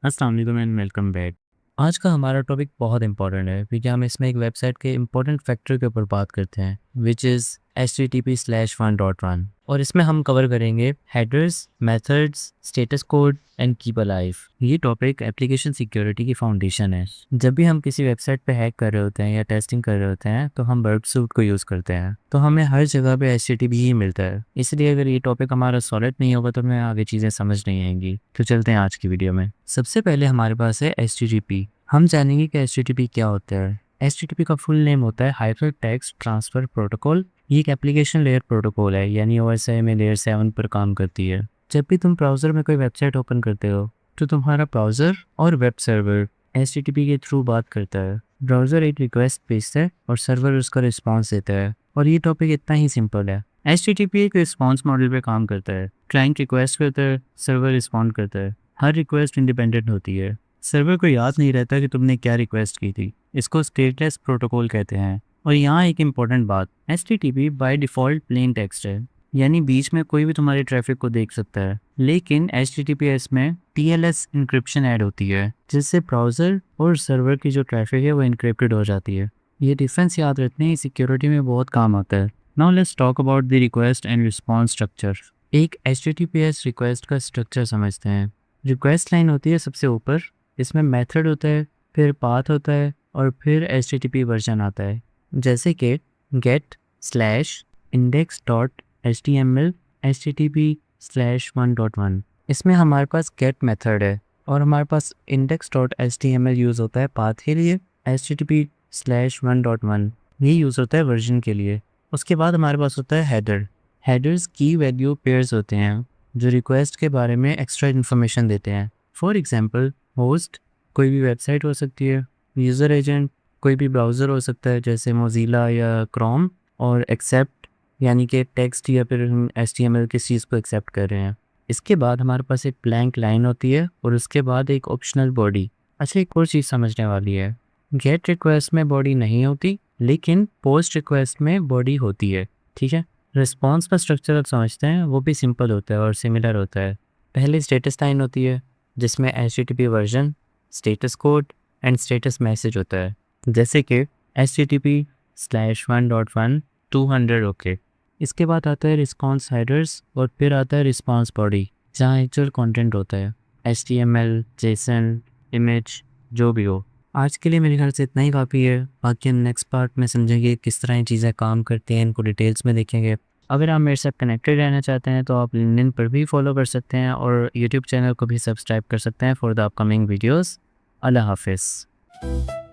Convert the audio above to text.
अस्सलाम वालेकुम and welcome back. आज का हमारा टॉपिक बहुत इंपॉर्टेंट है क्योंकि हम इसमें एक वेबसाइट के इंपॉर्टेंट फैक्टर के ऊपर बात करते हैं विच इज़ HTTP/1.1 और इसमें हम कवर करेंगे headers, methods, status code and keep alive. ये टॉपिक एप्लीकेशन सिक्योरिटी की फाउंडेशन है। जब भी हम किसी वेबसाइट पे हैक कर रहे होते हैं या टेस्टिंग कर रहे होते हैं तो हम बर्ड सूट को यूज़ करते हैं, तो हमें हर जगह पे HTTP ही मिलता है। इसलिए अगर ये टॉपिक हमारा सॉलिड नहीं होगा तो हमें आगे चीज़ें समझ नहीं आएंगी। तो चलते हैं आज की वीडियो में। सबसे पहले हमारे पास है HTTP। हम जानेंगे कि HTTP क्या होता है। HTTP का फुल नेम होता है हाइपर टेक्स्ट ट्रांसफ़र प्रोटोकॉल। ये एक एप्लीकेशन लेयर प्रोटोकॉल है, यानी OSI में लेयर 7 पर काम करती है। जब भी तुम ब्राउज़र में कोई वेबसाइट ओपन करते हो तो तुम्हारा ब्राउज़र और वेब सर्वर HTTP के थ्रू बात करता है। ब्राउज़र एक रिक्वेस्ट भेजता है और सर्वर उसका रिस्पॉन्स देता है, और ये टॉपिक इतना ही सिंपल है। HTTP एक रिस्पॉन्स मॉडल पे काम करता है। क्लाइंट रिक्वेस्ट करता है, सर्वर रिस्पॉन्ड करता है। हर रिक्वेस्ट इंडिपेंडेंट होती है। सर्वर को याद नहीं रहता कि तुमने क्या रिक्वेस्ट की थी। इसको स्टेटलेस प्रोटोकॉल कहते हैं। और यहाँ एक इम्पॉर्टेंट बात, HTTP by default plain text है, यानी बीच में कोई भी तुम्हारे ट्रैफिक को देख सकता है। लेकिन HTTPS में TLS इंक्रिप्शन ऐड होती है, जिससे ब्राउज़र और सर्वर की जो ट्रैफिक है वो इनक्रिप्टेड हो जाती है। ये डिफरेंस याद रखने ही सिक्योरिटी में बहुत काम आता है। Now let's talk about the request and response structure. एक HTTPS रिक्वेस्ट का स्ट्रक्चर समझते हैं। रिक्वेस्ट लाइन होती है सबसे ऊपर, इसमें मेथड होता है, फिर पाथ होता है और फिर HTTP वर्जन आता है, जैसे कि get slash index dot HTML HTTP/1.1। इसमें हमारे पास गेट मेथड है और हमारे पास इंडेक्स डॉट HTML यूज़ होता है पाथ के लिए। HTTP/1.1 ये यूज़ होता है वर्जन के लिए। उसके बाद हमारे पास होता है हेडर। हेडर्स की वैल्यू पेयर्स होते हैं जो रिक्वेस्ट के बारे में एक्स्ट्रा इन्फॉर्मेशन देते हैं। फॉर एग्जांपल, होस्ट कोई भी वेबसाइट हो सकती है, यूज़र एजेंट कोई भी ब्राउज़र हो सकता है जैसे मोज़िला या क्रोम, और एक्सेप्ट यानी कि टेक्स्ट या फिर हम HTML किस चीज़ को एक्सेप्ट कर रहे हैं। इसके बाद हमारे पास एक ब्लैंक लाइन होती है और उसके बाद एक ऑप्शनल बॉडी। अच्छा, एक और चीज़ समझने वाली है, गेट रिक्वेस्ट में बॉडी नहीं होती लेकिन पोस्ट रिक्वेस्ट में बॉडी होती है। ठीक है। रिस्पॉन्स का स्ट्रक्चर आप समझते हैं, वो भी सिंपल होता है और सिमिलर होता है। पहले स्टेटस लाइन होती है जिसमें HTTP version, status code and status message होता है, जैसे कि HTTP/1.1 200 ओके। इसके बाद आता है रिस्पॉन्स हेडर्स और फिर आता है रिस्पॉन्स बॉडी, जहाँ एक्चुअल कंटेंट होता है, HTML, JSON, इमेज, जो भी हो। आज के लिए मेरे ख्याल से इतना ही काफ़ी है। बाकी हम नेक्स्ट पार्ट में समझेंगे किस तरह ये चीज़ें काम करती हैं, इनको डिटेल्स में देखेंगे। अगर आप मेरे साथ कनेक्टेड रहना चाहते हैं तो आप लिंक्डइन पर भी फॉलो कर सकते हैं और यूट्यूब चैनल को भी सब्सक्राइब कर सकते हैं फॉर द अपकमिंग वीडियोज़। अल्लाह हाफिज़।